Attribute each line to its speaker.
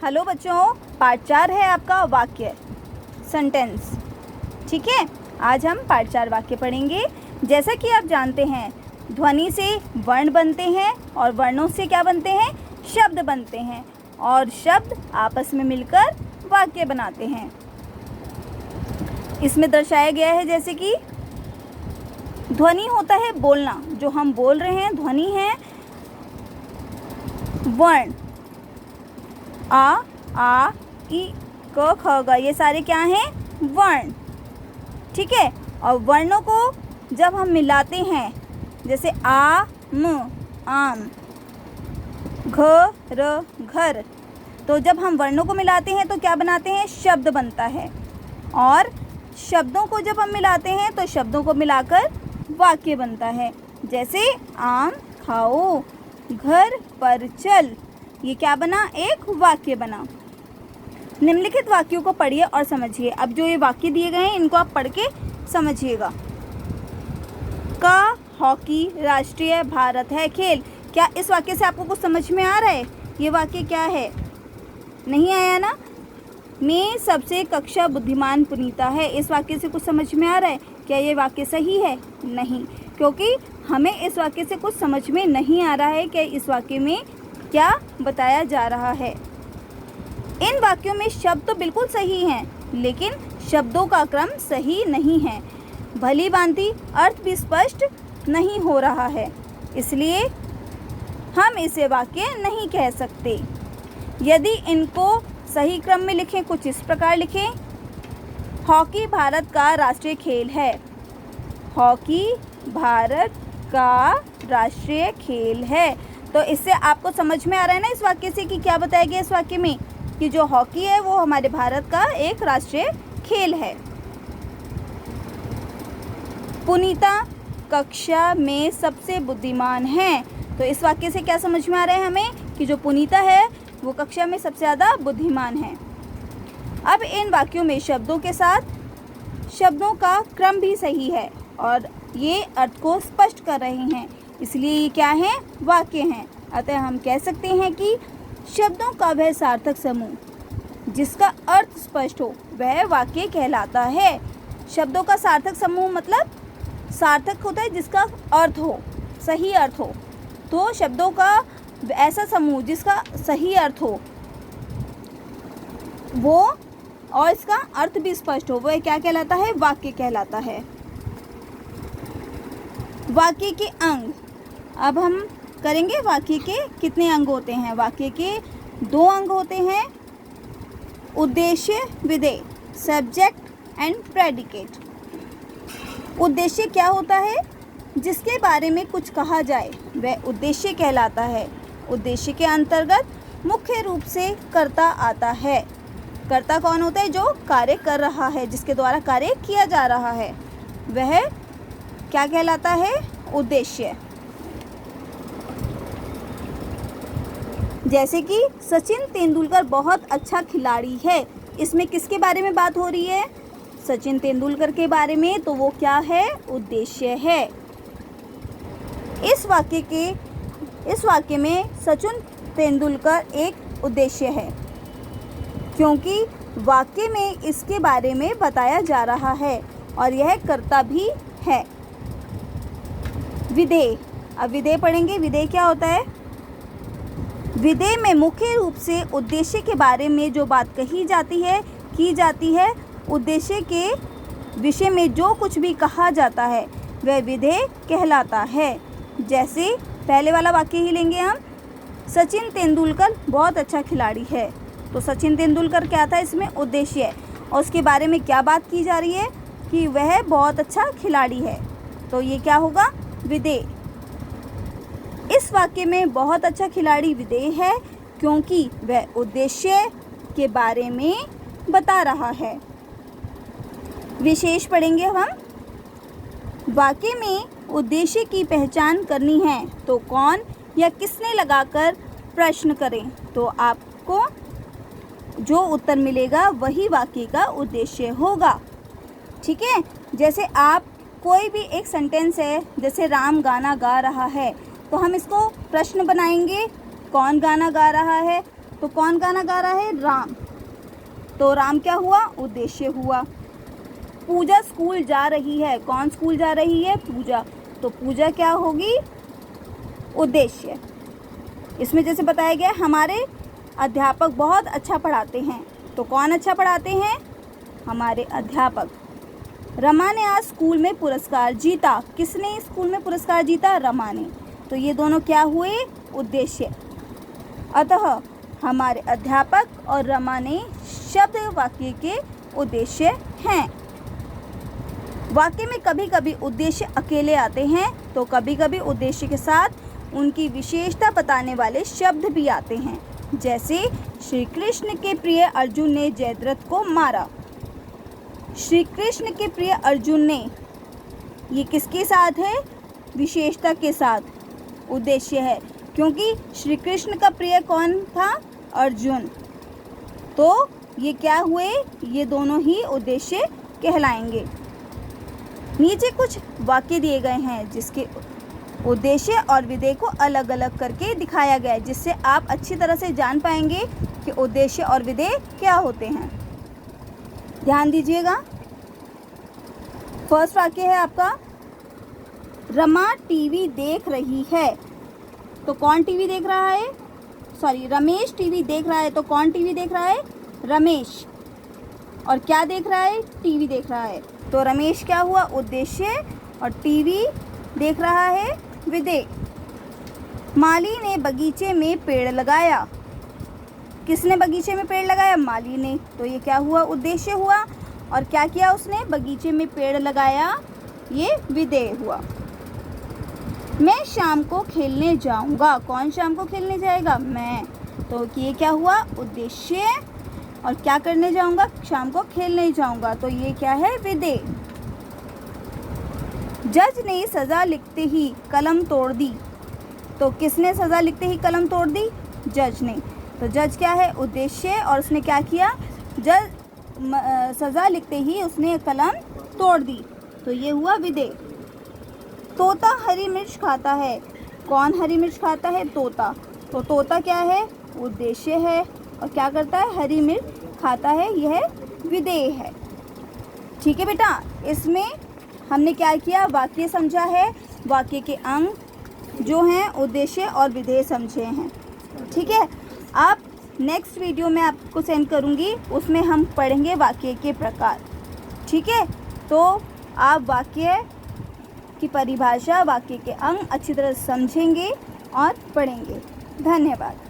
Speaker 1: Hello बच्चों, part 4 है आपका वाक्य सेंटेंस। ठीक है, आज हम पार्ट 4 वाक्य पढ़ेंगे। जैसा कि आप जानते हैं, ध्वनि से वर्ण बनते हैं और वर्णों से क्या बनते हैं, शब्द बनते हैं और शब्द आपस में मिलकर वाक्य बनाते हैं। इसमें दर्शाया गया है जैसे कि ध्वनि होता है बोलना, जो हम बोल रहे हैं ध्वनि है। वर्ण आ, ई, क, ख, ग, ये सारे क्या हैं, वर्ण। ठीक है, और वर्णों को जब हम मिलाते हैं, जैसे आ, म, आम, घ, र, घर, तो जब हम वर्णों को मिलाते हैं तो क्या बनाते हैं, शब्द बनता है। और शब्दों को जब हम मिलाते हैं तो शब्दों को मिलाकर वाक्य बनता है। जैसे आम खाओ, घर पर चल, ये क्या बना, एक वाक्य बना। निम्नलिखित वाक्यों को पढ़िए और समझिए। अब जो ये वाक्य दिए गए हैं इनको आप पढ़ के समझिएगा। का हॉकी राष्ट्रीय भारत है खेल। क्या इस वाक्य से आपको कुछ समझ में आ रहा है? ये वाक्य क्या है? नहीं आया ना? मैं सबसे कक्षा बुद्धिमान पुनीता है, इस वाक्य से कुछ समझ में आ रहा है? क्या ये वाक्य सही है? नहीं, क्योंकि हमें इस वाक्य से कुछ समझ में नहीं आ रहा है कि इस वाक्य में क्या बताया जा रहा है। इन वाक्यों में शब्द तो बिल्कुल सही हैं, लेकिन शब्दों का क्रम सही नहीं है। भली भांति अर्थ भी स्पष्ट नहीं हो रहा है, इसलिए हम इसे वाक्य नहीं कह सकते। यदि इनको सही क्रम में लिखें, कुछ इस प्रकार लिखें। हॉकी भारत का राष्ट्रीय खेल है। हॉकी भारत का राष्ट्रीय खेल है। तो इससे आपको समझ में आ रहा है ना इस वाक्य से कि क्या बताया गया इस वाक्य में, कि जो हॉकी है वो हमारे भारत का एक राष्ट्रीय खेल है। पुनीता कक्षा में सबसे बुद्धिमान है। तो इस वाक्य से क्या समझ में आ रहा है हमें, कि जो पुनीता है वो कक्षा में सबसे ज़्यादा बुद्धिमान है। अब इन वाक्यों में शब्दों के साथ शब्दों का क्रम भी सही है और ये अर्थ को स्पष्ट कर रहे हैं, इसलिए ये क्या है, वाक्य हैं। अतः हम कह सकते हैं कि शब्दों का वह सार्थक समूह जिसका अर्थ स्पष्ट हो वह वाक्य कहलाता है। शब्दों का सार्थक समूह मतलब सार्थक होता है जिसका अर्थ हो, सही अर्थ हो। तो शब्दों का ऐसा समूह जिसका सही अर्थ हो वो, और इसका अर्थ भी स्पष्ट हो, वह क्या कहलाता है, वाक्य कहलाता है। वाक्य के अंग, अब हम करेंगे वाक्य के कितने अंग होते हैं। वाक्य के 2 अंग होते हैं, उद्देश्य विधेय, सब्जेक्ट एंड प्रेडिकेट। उद्देश्य क्या होता है, जिसके बारे में कुछ कहा जाए वह उद्देश्य कहलाता है। उद्देश्य के अंतर्गत मुख्य रूप से कर्ता आता है। कर्ता कौन होता है, जो कार्य कर रहा है, जिसके द्वारा कार्य किया जा रहा है, वह क्या कहलाता है, उद्देश्य। जैसे कि सचिन तेंदुलकर बहुत अच्छा खिलाड़ी है, इसमें किसके बारे में बात हो रही है, सचिन तेंदुलकर के बारे में, तो वो क्या है, उद्देश्य है। इस वाक्य में सचिन तेंदुलकर एक उद्देश्य है, क्योंकि वाक्य में इसके बारे में बताया जा रहा है और यह कर्ता भी है। विधेय, अब विधेय पढ़ेंगे। विधेय क्या होता है, विधेय में मुख्य रूप से उद्देश्य के बारे में जो बात की जाती है, उद्देश्य के विषय में जो कुछ भी कहा जाता है वह विधेय कहलाता है। जैसे पहले वाला वाक्य ही लेंगे हम, सचिन तेंदुलकर बहुत अच्छा खिलाड़ी है। तो सचिन तेंदुलकर क्या था, इसमें उद्देश्य है और उसके बारे में क्या बात की जा रही है, कि वह बहुत अच्छा खिलाड़ी है। तो ये क्या होगा, विधेय। इस वाक्य में बहुत अच्छा खिलाड़ी विधेय है क्योंकि वह उद्देश्य के बारे में बता रहा है। विशेष पढ़ेंगे हम। वाक्य में उद्देश्य की पहचान करनी है तो कौन या किसने लगाकर प्रश्न करें, तो आपको जो उत्तर मिलेगा वही वाक्य का उद्देश्य होगा। ठीक है, जैसे आप कोई भी एक सेंटेंस है, जैसे राम गाना गा रहा है, तो हम इसको प्रश्न बनाएंगे, कौन गाना गा रहा है, तो कौन गाना गा रहा है? राम। तो राम क्या हुआ? उद्देश्य हुआ। पूजा स्कूल जा रही है। कौन स्कूल जा रही है? पूजा। तो पूजा क्या होगी? उद्देश्य। इसमें जैसे बताया गया हमारे अध्यापक बहुत अच्छा पढ़ाते हैं। तो कौन अच्छा पढ़ाते हैं? हमारे अध्यापक। रमा ने आज स्कूल में पुरस्कार जीता। किसने स्कूल में पुरस्कार जीता? रमा ने। तो ये दोनों क्या हुए? उद्देश्य। अतः हमारे अध्यापक और रमा ने शब्द वाक्य के उद्देश्य हैं। वाक्य में कभी कभी उद्देश्य अकेले आते हैं तो कभी कभी उद्देश्य के साथ उनकी विशेषता बताने वाले शब्द भी आते हैं। जैसे श्री कृष्ण के प्रिय अर्जुन ने जयद्रथ को मारा। श्री कृष्ण के प्रिय अर्जुन ने, ये किसके साथ है? विशेषता के साथ, उद्देश्य है, क्योंकि श्री कृष्ण का प्रिय कौन था? अर्जुन। तो ये क्या हुए? ये दोनों ही उद्देश्य कहलाएंगे। नीचे कुछ वाक्य दिए गए हैं जिसके उद्देश्य और विधेय को अलग अलग करके दिखाया गया है, जिससे आप अच्छी तरह से जान पाएंगे कि उद्देश्य और विधेय क्या होते हैं। ध्यान दीजिएगा। फर्स्ट वाक्य है आपका, रमा टीवी देख रही है। तो कौन टीवी देख रहा है? रमेश टीवी देख रहा है। तो कौन टीवी देख रहा है? रमेश। और क्या देख रहा है? टीवी देख रहा है। तो रमेश क्या हुआ? उद्देश्य, और टीवी देख रहा है विधेय। माली ने बगीचे में पेड़ लगाया। किसने बगीचे में पेड़ लगाया? माली ने। तो ये क्या हुआ? उद्देश्य हुआ। और क्या किया उसने? बगीचे में पेड़ लगाया, ये विधेय हुआ। मैं शाम को खेलने जाऊंगा। कौन शाम को खेलने जाएगा? मैं। तो ये क्या हुआ? उद्देश्य। और क्या करने जाऊंगा? शाम को खेलने जाऊंगा। तो ये क्या है? विधेय। जज ने सजा लिखते ही कलम तोड़ दी। तो किसने सजा लिखते ही कलम तोड़ दी? जज ने। तो जज क्या है? उद्देश्य। और उसने क्या किया? जज सजा लिखते ही उसने कलम तोड़ दी। तो ये हुआ विधेय। तोता हरी मिर्च खाता है। कौन हरी मिर्च खाता है? तोता। तो तोता क्या है? उद्देश्य है। और क्या करता है? हरी मिर्च खाता है, यह विधेय है। ठीक है बेटा, इसमें हमने क्या किया? वाक्य समझा है, वाक्य के अंग जो हैं उद्देश्य और विधेय समझे हैं। ठीक है, आप नेक्स्ट वीडियो में आपको सेंड करूँगी, उसमें हम पढ़ेंगे वाक्य के प्रकार। ठीक है, तो आप वाक्य की परिभाषा, वाक्य के अंग अच्छी तरह समझेंगे और पढ़ेंगे। धन्यवाद।